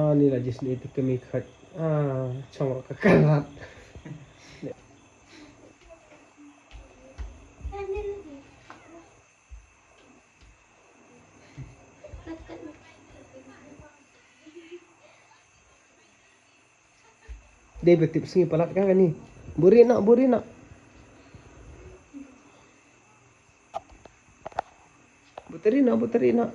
Ni lah jenis itu kemikat. Congok kekarat. Dia betip sini palat kan ni. Buri nak. Buteri nak.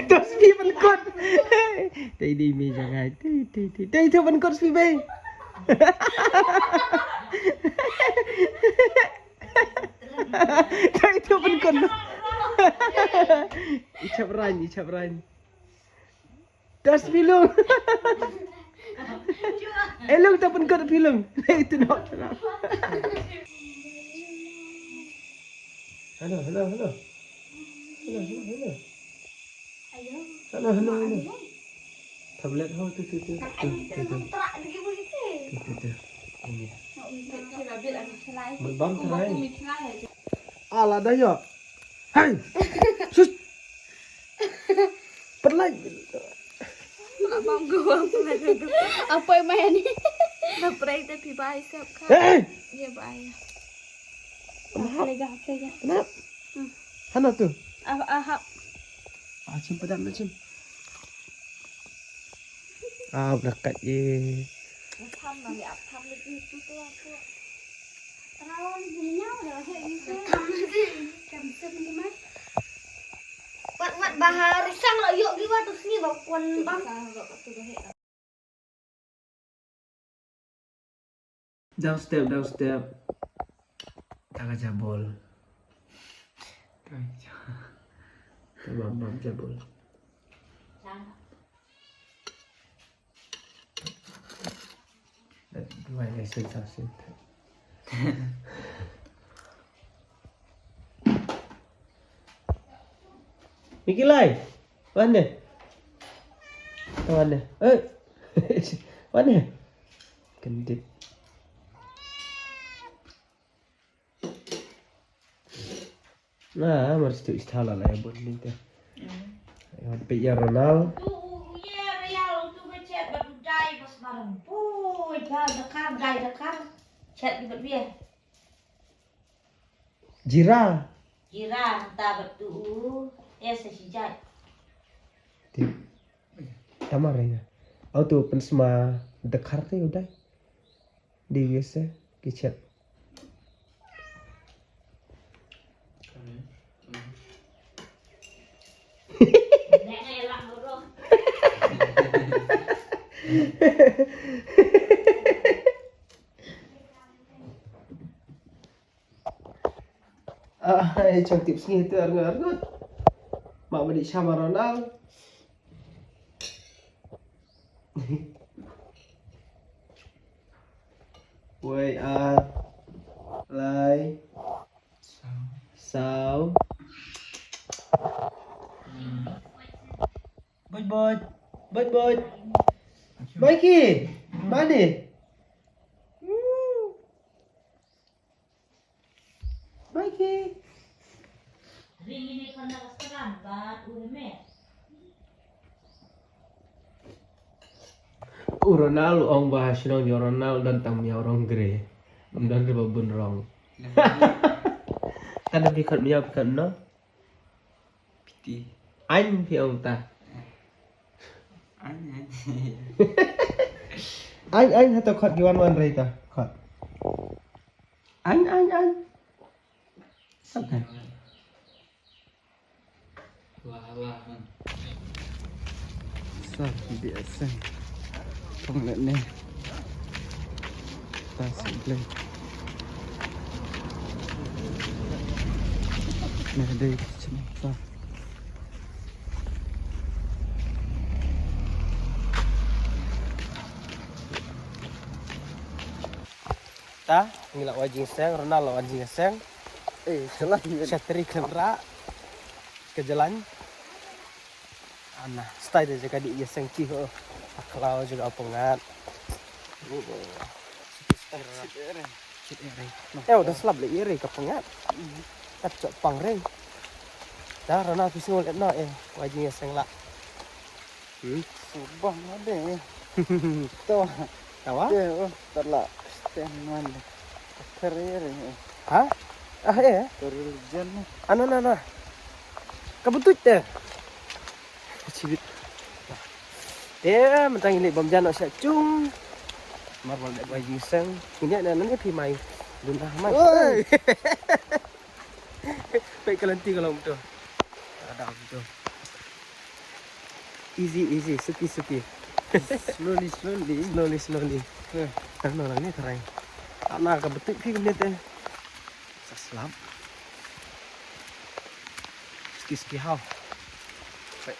Terus pi benkot. Tadi mi jangan. Tadi tu benkot pi bay. Tadi tu benkot. Icap ran. Das filung. Elong tak benkot filung. Itu nak. Hello. Hello. Tablet ho tu. Ini. Berbang cerai. Alah dah ya. Hai. Sus. Perlai. Abang gua apa yang main ni? Dah pray tapi baik siap kan. Hei. Ya baik. Kenapa? Hana tu. Ahap. Cim pedam nak cim. Berdekat je. Tham là bị tham lên tu aku. Terawan punya dah ini kam sem ni mas. Wat bahar sang lah yuk giwa tu sini bakwan bang. Downstep. Jangan jabol. Bam jabol. Dua yang sensasi. Mikilai, mana? Mana? Kendit. Nah, harus tu istilah lah ya buat ni tu. Yang Ronaldo. Jira entah betul sejak tamar ya auto pensma dekar tu udah di biasa kecet cantik sini tu argut. Mak balik sama Ronald. Wait lai sao bot Mikey mana Mikey ring ini kena keserambat udah Ronaldo orang bahas nong Ronaldo dan tamnya orang gre dan rebabun rong kan bikat miap kan no piti anh thì ông ta anh atau khot giwan rai ta khot anh okay wah sao biasa không lẽ nè ta sẽ lên nè đây chân ta ngilak wajing seng Ronaldo wajing seng salah chatri kamera ke jalan ana style dia jadi ia seng ki ho aklau juga pengat Dah selap lagi iri kepengat. Kacok pangreng. Dah rana aku singol etna wajibnya sengla. Subang ada ya. Tuh. Tawa? Oh, terlak. Stand mana? Career ya. Hah? Kerjaan. Ana. Kabutut deh. Cibit. Mentang ini bom jano sak cung. Marbol dak baju sang. Ini ada nanti pi mai. Dunah mai. Oi. Baik kelanti kalau betul. Ada betul. Easy, suki. Slowly. Karena orangnya keren. Anak kebetul pi ni teh. Saslam. Ski hau. Baik.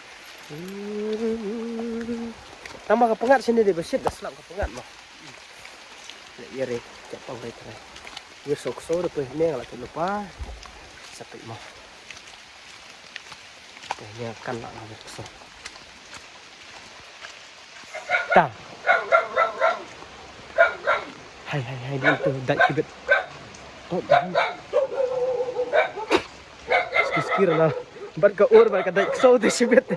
Tambah kepengat sini deh besit dah selap kepengat mah. Ya re, cepat baik keren. Gue sok-sok depan ni kalau tu lupa sampai mah. Ini akan lah sok. Tang. Hai dia tu dak kibet. Oh. Sekira lah. Bat ka ur bat ka dak so tu kibet.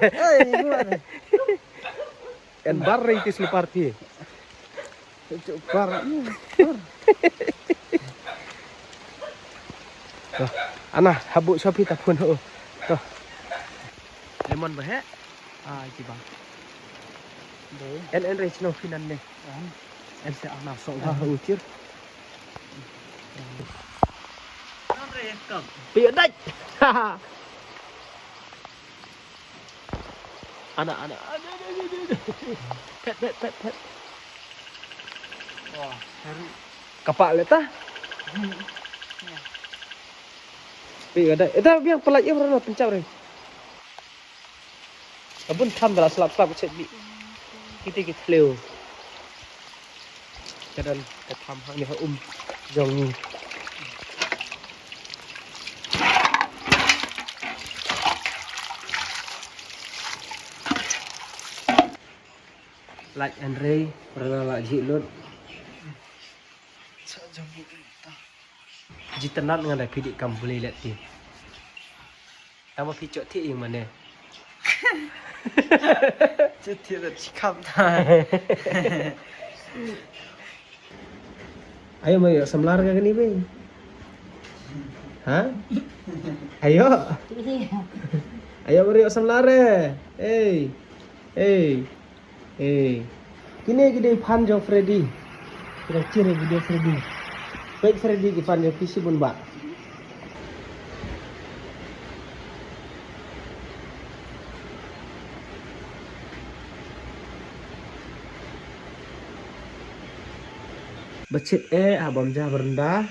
En barre itu separti. Cepat. Tuh, ana habuk Shopee tak pun oh. Tuh. Lemon bah. Iki bang. En reach no finan ni. En se ana so dah ucir. Piye dak. Ana. Pet. Wah, hari Kapak letah. Piye dak. Eta biang pelaj ye berana pencap re. Abun tham dalam selap-selap cek bi. Kita leo. Kadang kita tham hang ni jong ni. Like and Ray pernah lak jilud. Jitenat dengan dah pidik kam boleh lihat ti. Tama picok ti yang mana? Jadi ada cikam dah. Ayo mau semlar ke ni be? Hah? Ayo. Ayo beri semlar eh. Hey. Kini kita fan jo Freddy. Kita ciri video Freddy. Baik Freddy di fan jo PC pun bak. Becit abam jah berendah.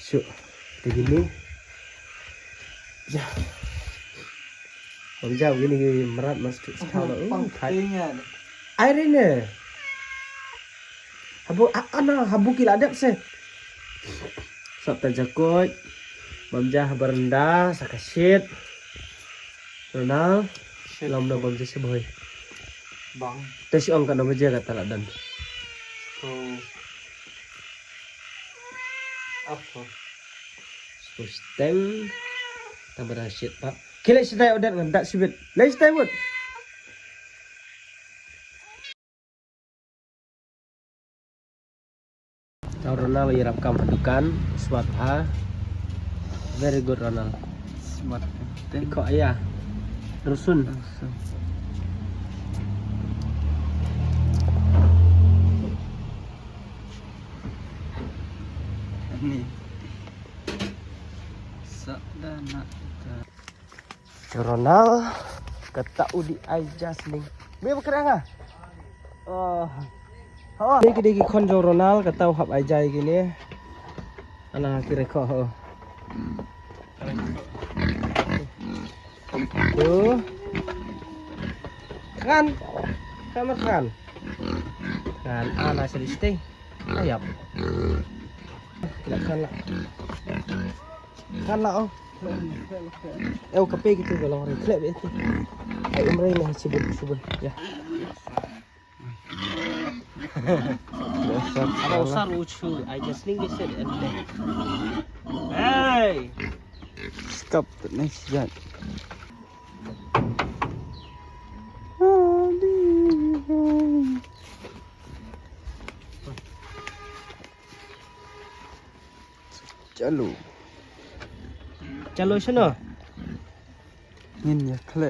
Syuk. Begini. Jah. Abam jah begini merat masuk sekali. Pangkingan. Air ini. Habu kila adap se. Sok terjakut. Abam jah berendah sakasit. Ronald. Lam dah abam jah seboy. Bang. Tesi om kan nama jah kata ladan. Apa? Steng tambah shit pak. Kila sedai udah ngendak sibit. Lai sedai wud. Ronald irapkan padukan swat ha. Very good Ronald. Smart. Iko ayah. Rusun. Ni. Sadana. Ronald kata udi ajas ning. Be bekerang ah. Oh. Ini kita konjo Ronald kata hab ajai gini. Ana kira ko. Tuh. Kan. Kamar kan. Kan ana sedih. Ayap. Kan lah oh. Kape gitu kalau orang klep itu. Umrah ini sibuk ya. Dasar Ada salah. usar lucu. I just sling this it and then. Hey. Skap ni sejat. Chalo. Chalo sana. Nhìn ya khle.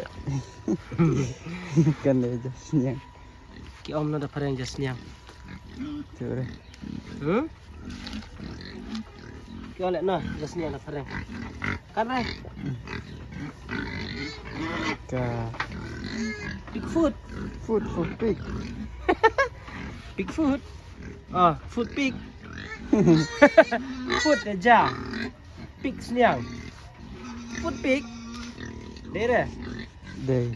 Kan le just nyang. Ki om na da parang just nyam. Tu re. Ki oleh na just nyam da parang. Kan ai. Ka Bigfoot. food for pig. Bigfoot. Ah, food pig. Food aja. Pig senyang. Food pig. Dere. Day.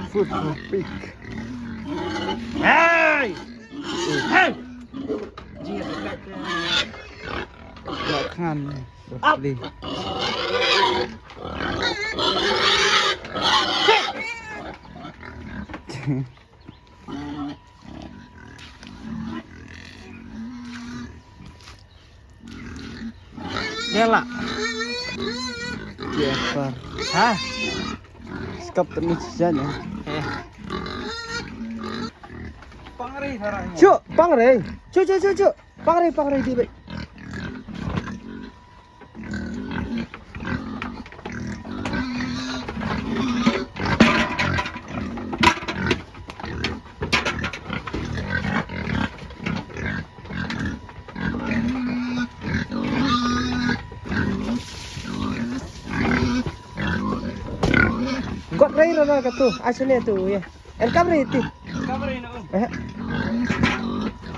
Food for pig. Hey. Hey. Dia dekat. Makan. Up. Beli. Bela. Biasa. Hah? Skap ni sejat ya. Eh. Pangri sarangnya. Cuk, pangre. Cuk. Pangre di baik. Got rai rana ka tu. Asli tu ya. En kamre itu. Kamri na. Eh.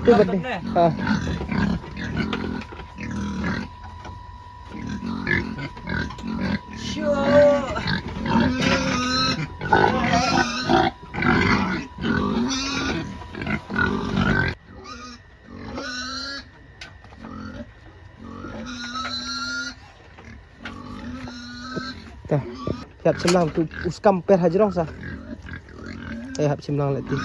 Tu bende. Ha. Dah. Siap semlang tu uskam per hajrong sah. Hap semlang lagi.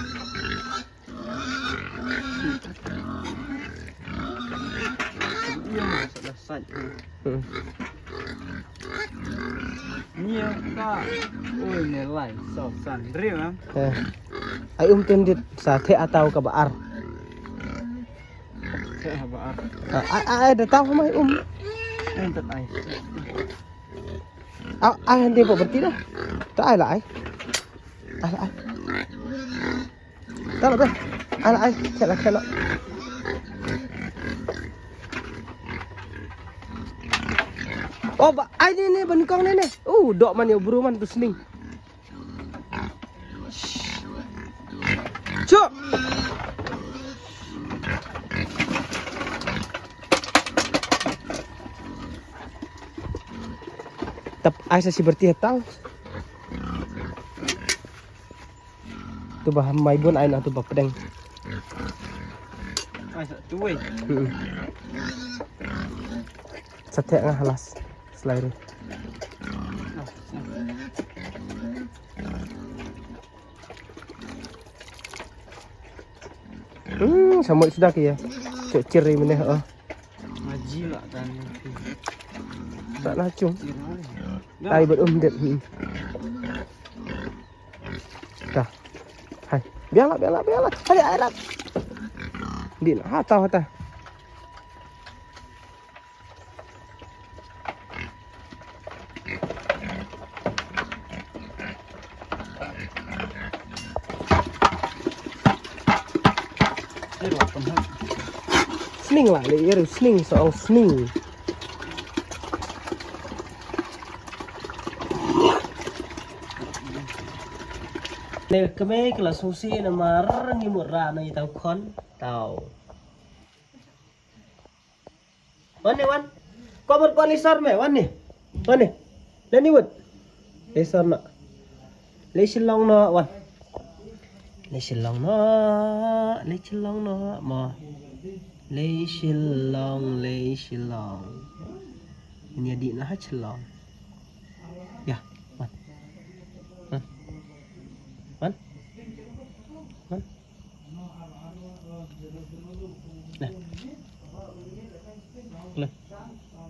Iya masalah sat. Hmm. Iya ka. Oi nilai so sandri mam. Eh. Ai tendit sa the atau ka baar. Saya baar. Ai dah tahu mai Entat ai. Ai nanti po berarti dah. Tak ai lah ai. Ai. Tak lah be. Ai. Kelak. Oh, ai ni benikong ni. Dok man ya buru man tu sening. Cuk. Tap ai sa si berarti tahu. Tu bah mai bun ai na tu bah pedang. Ai sa tuai. Sate ngah halas. Selain sama sudah ke ya. Cuk ciri meneh Ngaji lah dan. tak lacung. Tai buat det. Dah. Hai. Biarlah. Hai alat. Di hata. Sning lah, le sning soal sning. Nè cái mấy cái là sushi là mà rất nhiều một ra này tao khon tao. Wan kau berkuat lisar me wan ni. Leni wud. Lisar nak. Lesilong no wan. Lesilong no ma. Lesilong. Ini adik nak celong. Ya, wan. Man. Nah. Nah.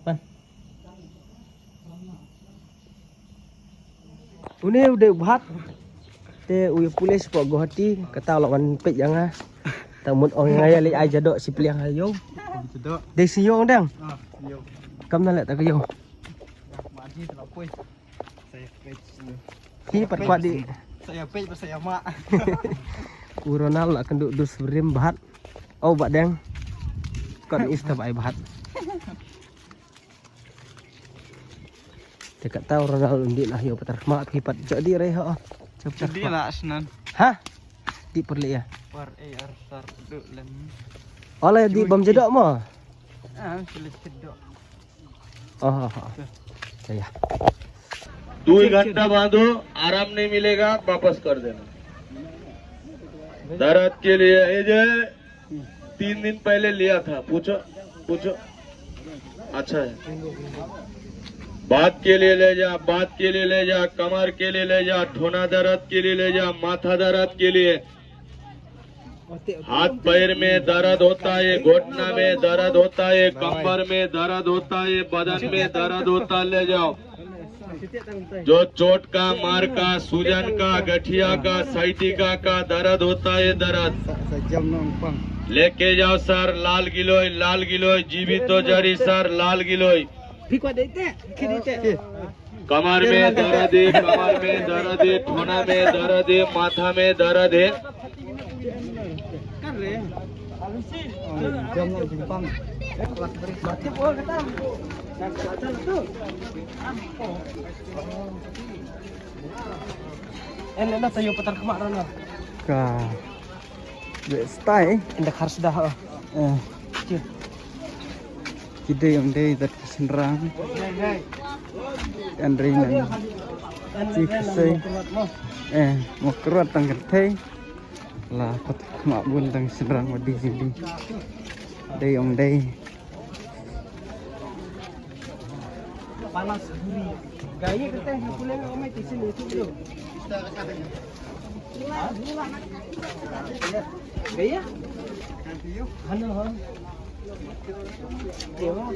Man. Une udah buat. Te uy pulis po gohati kata lawan pek jangan. Tamun orang ngaya li aja dok si peliang ayo. Cedok. Dei siyo ndang. Yo. Kam na le ta kayo. Maji tak apa. Saya page. Hi pat kuat di. Saya page pas saya mak. Ronald akan duk dus brim bahat. Oh bak dang. Kon ista bai bahat. Dekat tahu Ronald undi lah yo patar mak hipat jadi re ha. Jadi lah asnan. Hah? Di perli ya. War AR start duk lem. Oleh di bom jedok mo. Sulit cedok. Oh. Saya. 2 घंटा बांधो, आराम नहीं मिलेगा, वापस कर देना। दर्द के लिए ये जो 3 दिन पहले लिया था, पूछो अच्छा है। बात के लिए ले जा, कमर के लिए ले जा, ठोना दर्द के लिए ले जा, माथा दर्द के लिए, हाथ पैर में दर्द होता है, घुटना में दर्द होता है, कमर में दर्द होता है, बदन में दर्द होता है, ले जाओ। जो चोट का, मार का, सूजन का, गठिया का, साइटिका का दर्द होता है, दर्द Sejam numpang. लेके जाओ सर। लाल गिलोय जीवित तो जरी सर, लाल गिलोय। Pi kuat dei te. Kini te. कमर में दर्द है, ठोना में दर्द है, माथा में दर्द है। Kan re. Jam numpang. Mati po kata. Macam tu. Enak tayo patar kemak Ronald. Ka. Dek stay. Indak harus dah. Kita yang day dat kesenrang. Andrinan. Cik say. Mau keruat tang kertai. Lah pat mak bun tang senrang wadi jadi. Day yang day. Panas gurih. Gaya kita yang pulang omai di sini itu dulu. Gaya? Hano han. Dewa.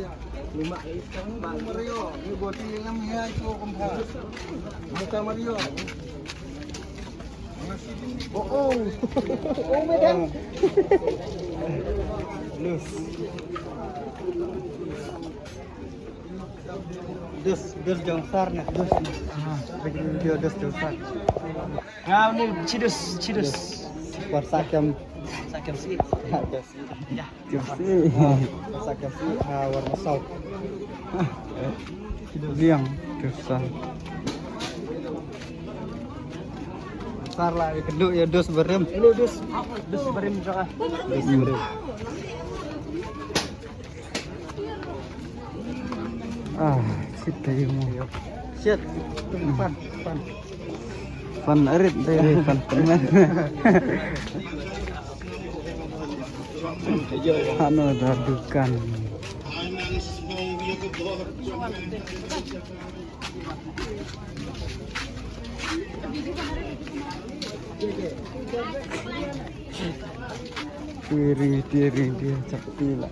5 Mario, ni boti yang ya itu kumpa. Muka Mario. Oh. Oh madam. Lus. Dus jang sar nak dus. Video dus jang sar. Ngau ni cidus. War sakam Sakam si. Ya. Josi. Sakam si war masau. Liang dus sar. Sar lah keduk ya dus berem. Ini dus berim juga. Dus berem. Kita yung shit. Pan arit dari pan teman. Ano dadukan. Tiri dia capila.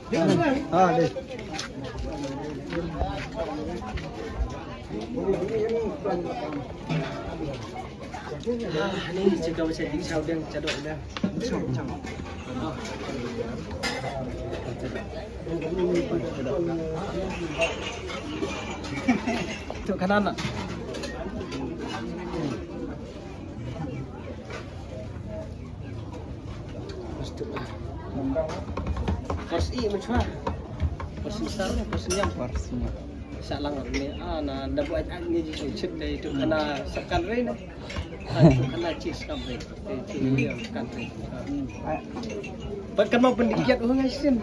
Deh. Ini juga bisa di saudang cadok dah. Itu kanan nak. Pors i macam pors besar pors yang Parsnya. salang ni na dapat angin je cek dari itu kena sekan re na kena cheese sampai itu dia kan re kan mau pendidikan orang asin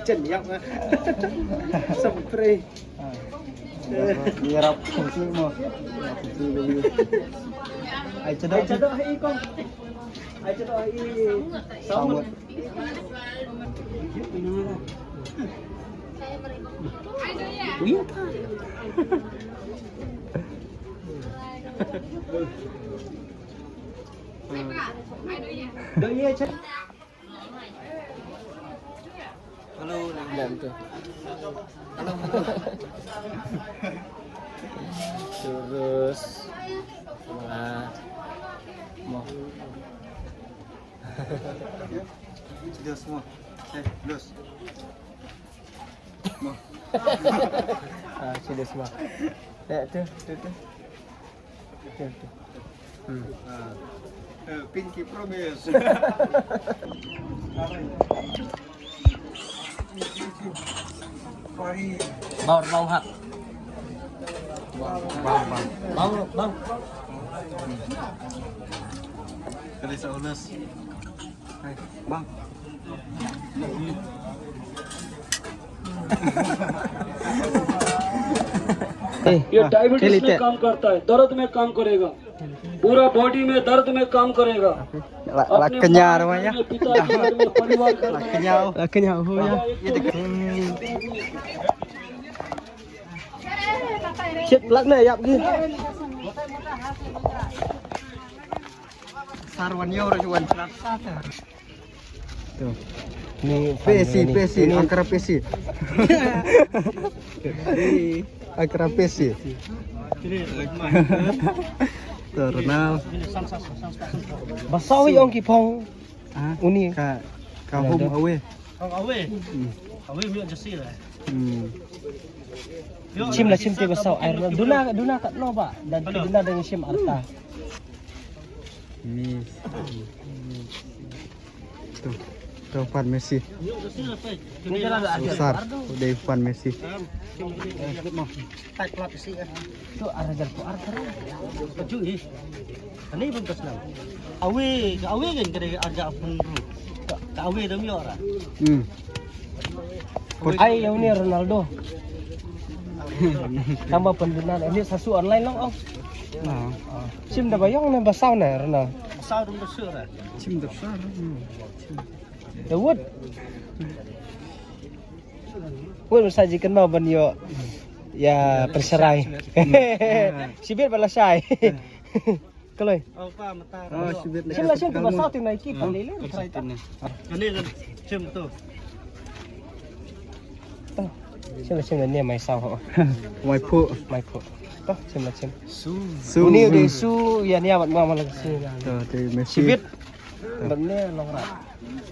jen yak sampai Biar apa sih mau? Ai cedok hai kong ai cedok hai sambut. Iya. Đợi nghe chứ. Halo, Làm tuh. Terus sama mau sudah semua. Los. sudah semua. Ya tuh. Tuh. Pinky promise. Bau hak. Bang. Kali saulas. Hai, Bang. ये डायबिटीज में काम करता है, दर्द में काम करेगा, पूरा बॉडी में दर्द में काम करेगा। अपने kenyar माँ namanya. के घर में, पिता के घर में, परिवार घर में Kenyal. Kenyal ho ya. Chết lắc này dặm kia. Sarwan yo rajuan. Tuh. Ini PC, angkara PC. Angkara PC. Tuh, Ronald. Basau yang kipong. Uni. Ka home away. Chim là chim tê basau air. Duna kat no ba. Dan duna dengan chim arta. Ini. Tuh Van Messi. Ini kan ada Besar. Udah Van Messi. Itu arajal ko arta. Ini pun kesal. Awe kan kira agak pun. Awe demi orang. Ay, yang ini Ronaldo. Tambah pendunan. Ini sasu online lang oh. Nah, Chim dah bayang na basau na Ronaldo. Sao dong besar. Cim besar. The wood. Wood sajikan mau ban yo. Ya perserai. Sibit balasai. Kaloi. Apa mata. Oh, sibit Chim lah chim tu basau tu naiki pandai le. Ini kan cem tu. Chim lah ni mai sau. Mai pu. Mai ko. Toh chim lah chim. Su. Uni udah su ya ni amat mau lagi sini. Tuh, dari Messi. Sibit. Benar long rat.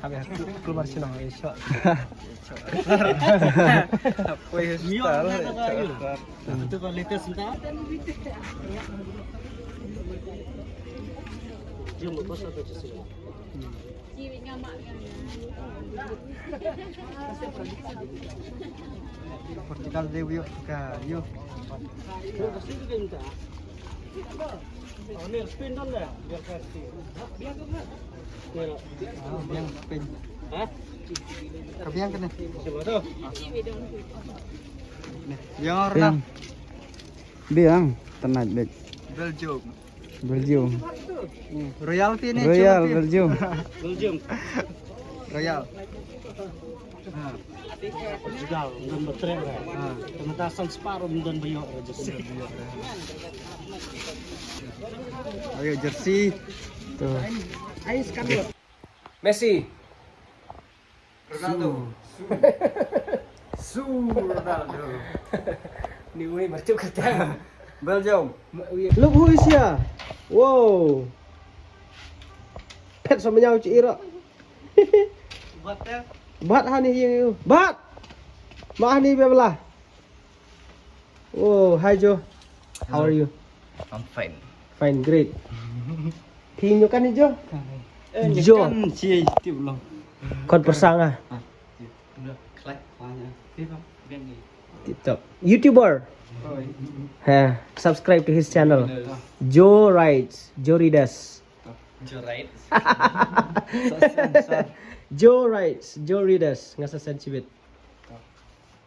Habis aku keluar sini long esok. Apa ya? Itu kan latest entah. Jom pasal tu sih. Vertikal review ka yuk. Ini spin dong dah. Biar kasih. Biar kan. Yang pin. Hah? Kabiang kan? Coba tu. Yang orang. Biang tenang bet. Belgium. Royalty ni. Royal Belgium. Belgium. Royal. Portugal dan bertrek lah. Pementasan separuh dan bayar aja. Ayo jersey. Tuh. Messi. Ronaldo. Ronaldo. Ni uni bercuk kata. Belgium. Look who is here. Wow. Pet sama nhau chị đó. Buat ya. Bat hani yang Bat. Ma hani bebelah. Oh, hi Joe. How are you? I'm fine. Fine, great. Thì nyo kan ni Jo. Jo. Cie itu belum. Kon persang ah. Klik banyak. TikTok. YouTuber. Ha, subscribe to his channel. Joe Rides, Joe Rides. Joe Rides, Joe Rides. Ngasa sensibit.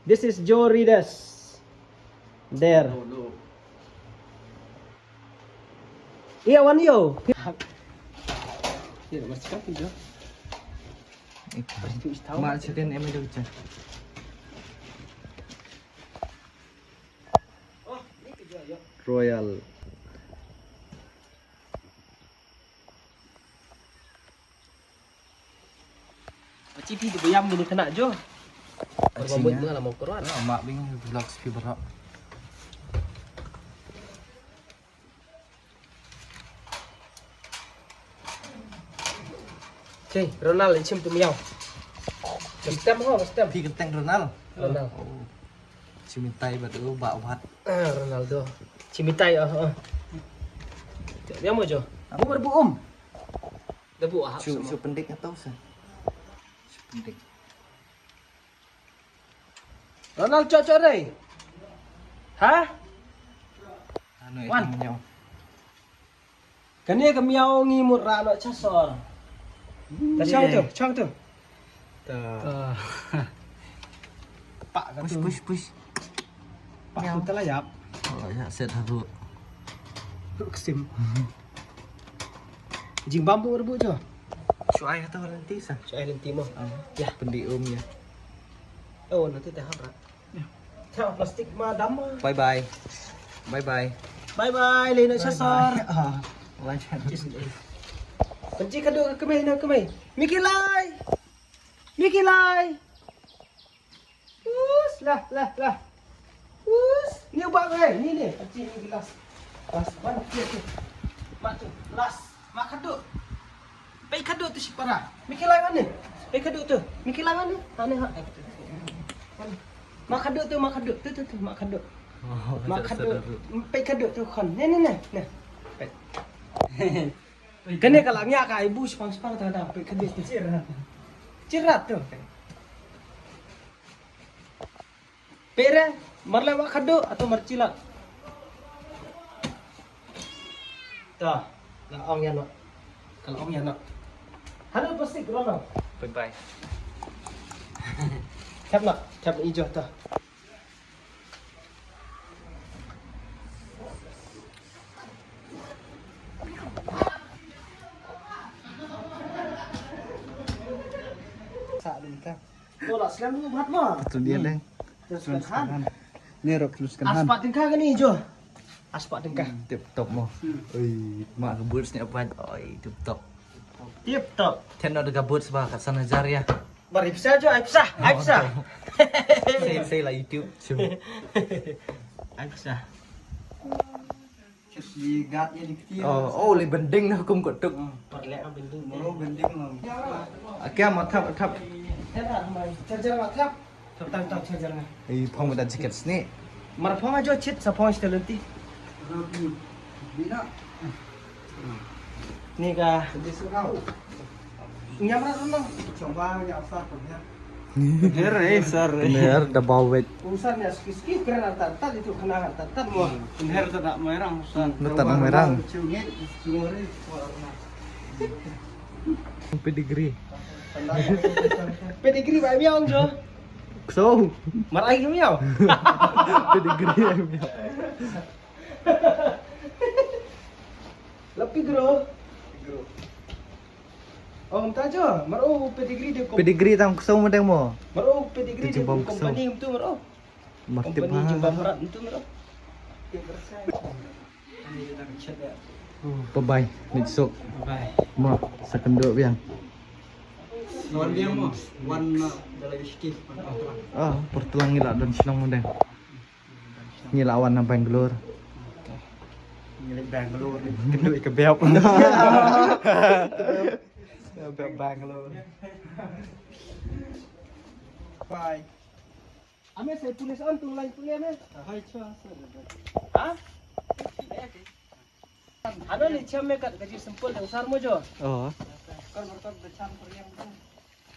This is Joe Rides. There. Iya, one yo. Iya, masih kaki Jo. Mak sekian em ada ucap. Royal. Cipi tu bayam ni kena jo. Berbambut Acinya. lah mau keluar. Mak bing vlog sepi berak. Okay, Ronald cium tu miau. Stem ho, stem. Pi kenteng Ronald. Ronald. Cimintai batu bak wat. Ah, Ronaldo. Cimitai Dia mau jo. Bu berbu Debu ah. Su pendik atau se? Su pendik. Ronald cocok deh. Hah? Anu Wan. itu menyau. Kani ke miau ngimut ra nak casor. Dah cang tu. Dah. Pak kan tu. Push. Pak tu telayap. Oh ya set haru. Kesim. Jing bambu rebu jo. Su ai atau nanti sa? Saya lenti mo. Ya pendik ya. Oh, nanti teh habra. Teh plastik madam. Bye bye. Bye bye. Bye bye, le nak casor. Lanjut. Benci kaduk ke kemai. Mikilai. Lah. Ni ubak ke? Ni. Benci ni gelas. Mana dia tu? Mak tu. Gelas. Mak kaduk. Baik kaduk tu si para. Mikilai mana? Baik kaduk tu. Mikilai mana? Mana hak? Mak kaduk tu. Tu. Mak kaduk. Mak kaduk. Baik kaduk tu kan. Ni. Nah. Baik. Kena kalau nyak ka ibu spang-spang tak ada pe kedis tu cirat tu pere marle wa khado atau marcilat ta la ong ya no kalau ong ya no halo pasti krono Bye bye. cap hijau ta Tolak selam dulu buat mah. Itu dia deh. Teruskan han. Ini rok teruskan han. Aspak tingkah kan ni jo. Aspak tingkah. Tip top mo. Oi, mak ngebut ni apa? Oi, tip top. Tip top. Tendo ada gabut sebab kat sana jar ya. Bari pisah jo, ai pisah. Saya lah YouTube. Ai pisah. Oh, le bending nah hukum kotuk. Perlek am binding. Bending lah. Akia matap. Tera mai. Charger mak tap. Tap charger na. Phong ada jaket sini. Mar phong ajo chit sa phong stelenti. Ni ka. Nyamra rono. Coba ya usah punya. Bener, dah bawet. Usarnya skis keren tat itu kenangan tat mo. Her tak merang usan. Nutan merang. Pedigree. Pedigree ba miao jo. So, Marai ke miao. pedigree. Lepi gro. Oh, entah jo. Maro pedigree dia. Pedigree tang kusau modeng mo. Maro pedigree dia. Jimbang kesel. Company itu maro. Martip Company ha. jimbang berat itu maro. Bye-bye. Nitsuk. Bye. Mo, sa kendo biang. Wan dia mo. Wan dalam sikit. Ah, pertulang ngilak dan sinong modeng. Ngilawan na Bangalore. Milik Bangalore. Gendut ke beop. Beop Bangalore. Bye. Ame saya tulis on tu lain tulis ame. Hai cha sir. Ha? Ano ni chame kat gaji sempul dan usar mo jo. Oh. Kar berkat becan periang tu.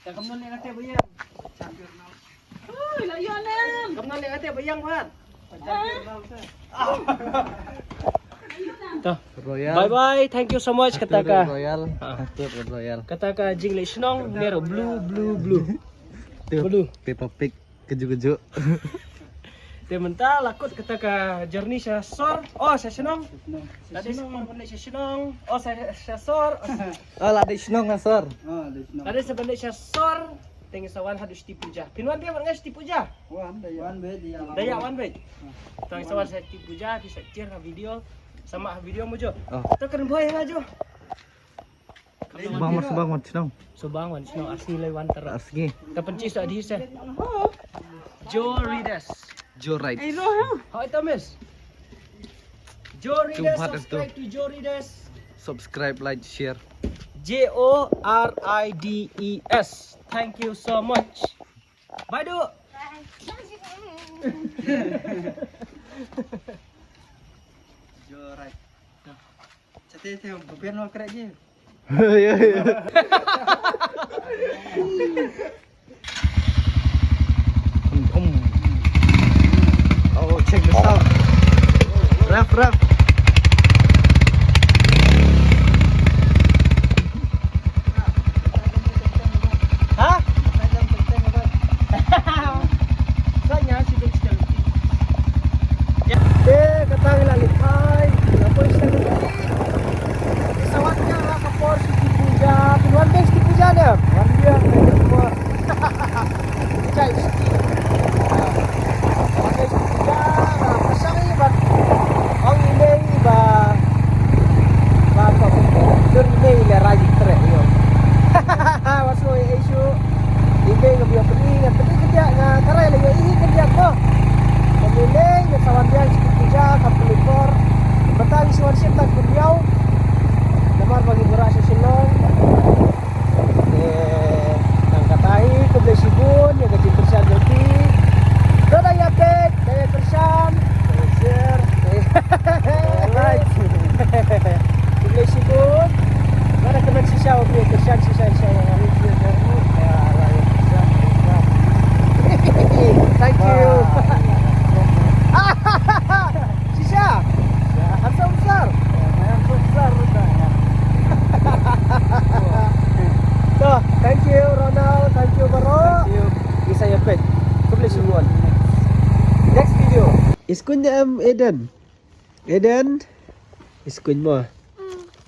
Dah kamnon ni kate bayang. Campur nal. Oi, la yonem. Kamnon ni kate bayang buat. Campur nal sir. Toh. Royal. Bye bye. Thank you so much kata ka. Royal. Atur Royal. Kata ka jing le snong nero blue. Blue. Peppa Pig keju-keju. Dia mentah lakut kata ka journey sa sor. Oh, sa senong. Tadi senong pandai sa senong. Oh, sa sor. Oh, lah ada sinong asar. Ah, des nal. Ada sebenarnya sa sor. Tinggal sawan hadus tipu ja. Pinwan dia ngas tipu ja. Wan be dia. Daya wan bet. Tinggal sawan sa tipu ja di sa share video sama video mo jo. Oh. To keren boy nga jo. Subang mat snow. Subang wan snow asli wan tara. Asgi. Kapancis tak di sa. Joe Rides. Joe right. Hai Thomas. Joe Rides, Jumpa dah subscribe to Joe Rides. Subscribe, like, share. JORIDES. Thank you so much. Bye do. Joe right. Cate theo bukan lo kerja je. Ya ya. Oh, check this out. Raf. Hah? Saya sudah sedang. Ya, katang lalipay. Lapor sa pesawatnya lah kapor si Puja. Pinuan base di Puja dah. Wan dia semua. Cai ski. Pakai si Puja. Pasang ini ban. Ang ini ba. Ba dur ini le raji trek yo. Masuk isu. Ini ngabiak pening kerja ngah karai lagi ini kerja ko. Pemiling kawan dia si Puja kapelipor. Betal isuan sip tak beliau. Lemar bagi beras silong. Nang katai ke beli sibun ya gaji persian jadi. Dah ya update, daya persian, daya share, daya like. Beli sibun. Mana kena sisa beli persian sisa yang hari dia baru. Ya lah persian. Thank you. Sisa. Hamsa besar. Hamsa besar sudah. So, thank you Ronald, thank you Baro. Bisa ya pet. Boleh semua. Next video. Iskun Eden. Eden. Iskun mo.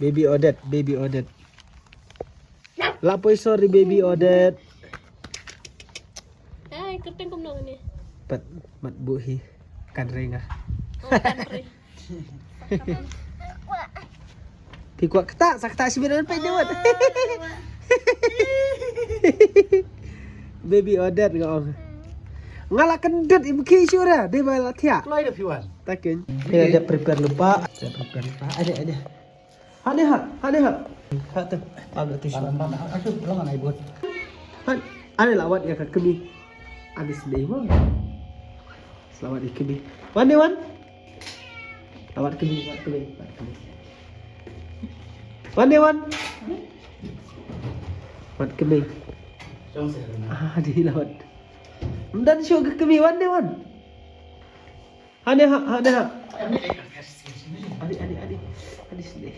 Baby Odette. Lapoi sorry baby Odette. Ay, kerteng kom nong ni. Pat mat buhi kan renga. Oh, country. Thì kuat ketak sakta sembilan pe jawat. Baby Odette ngong. Ngala kendut ibu ki syura de bala tia. Apply the fuel. Takin. Dia ada prepare lupa. Saya prepare lupa. Ada. Hane ha. Ha tu. Agak tu. Aku pulang nak buat. Han. Ada lawat ya kami. Habis deh mo. Selamat kami. Wan. Lawat kami. Wan. Wan kami. Di lawat. Dan show ke kami wan. Hane ha. Adi sedih.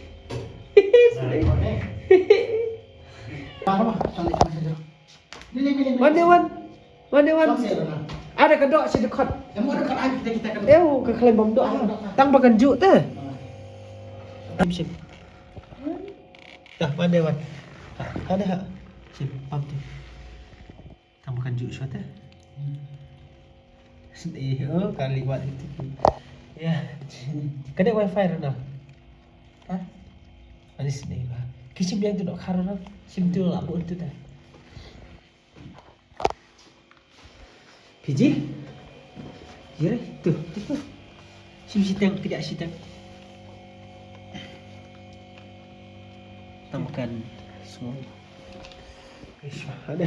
Wan. Ada kedok si dekat. Kita Ke klaim bom dok. Tang bagan juk teh. Sim. Dah mana wan? Ada ha. Sim pam tu. Tang bagan juk suat teh. Sedih kali buat itu. Ya. Kena wifi rana. Hah? Ani sedih bah. Kisim yang tu dok karena sim tu lah buat tu teh. Biji? Ya, tu. Sitang, tidak sitang. Tambahkan semua. Ada.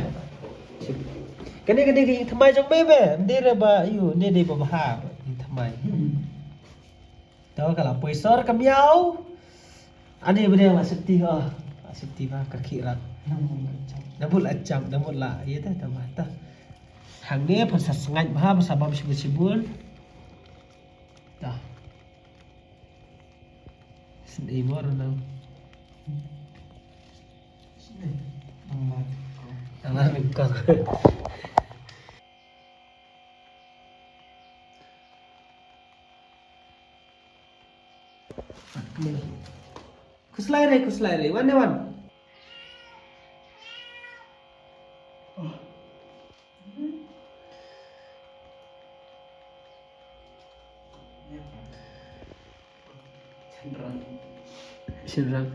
Kena yang thamai jong bebe. Dia ba you, ni dia babah. Yang thamai. Tahu kalau poisor kamiau. Ada benda yang sedih sedih bah kaki rat. Namut lah. Ya tah tambah tah. Hang ni pasal sengat bah bersama sibul-sibul. Dah. Sedih mo ron. Allah nikah. Kuslai. Wan. Cenderang.